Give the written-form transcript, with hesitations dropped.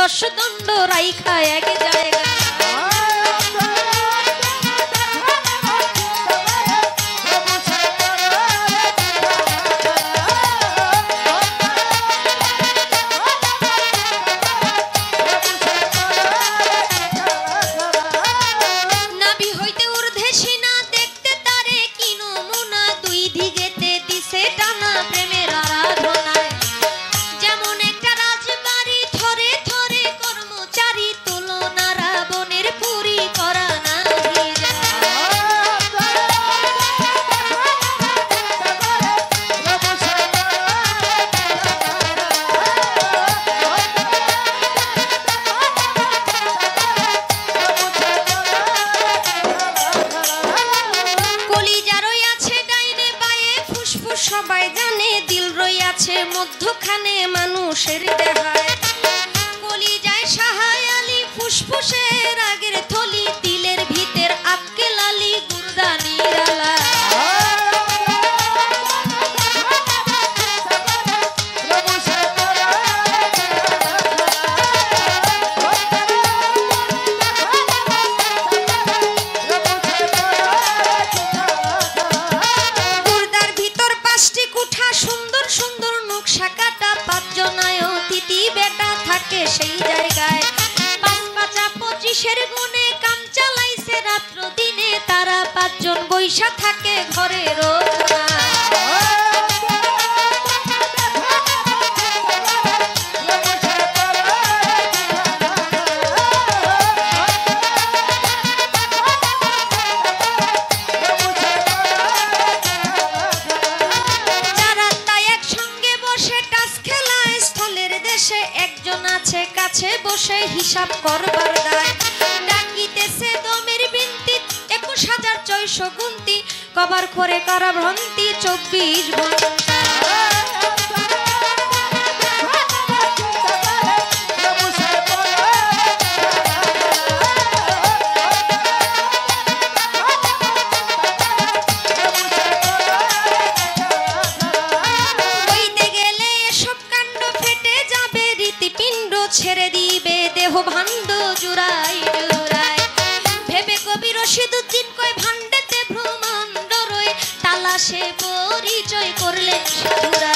দশদণ্ড রাইখা এক জায়গা সবাই জানে দিল রইয়াছে মধ্যখানে মানুষের দেহায় কলিজায় সাহায় আলী ফুসফুসের আগের থলি দিলের ভিতর আক্কেল আলী গুরদানি রালা সেই জায়গায় ৫-৫-২৫ গুণে কাম চালাইছে রাত্র দিনে তারা ৫ জন বৈশা থাকে ঘরে রোজ কাছে বসে হিসাব করবার দায় ডাকিতেছে দমের বিনতি ২১,৬০০ গুনতি কবার করে করা ভ্রান্তি ২৪ ঘন্টা ছেড়ে দিবে দেহ ভাণ্ড জুড়াই জুড়াই ভেবে কবি রশিদুদ্দিন কয় ভাণ্ডেতে ভ্রমণ্ড রই তালাশে পরিচয় করলেন সাধুরা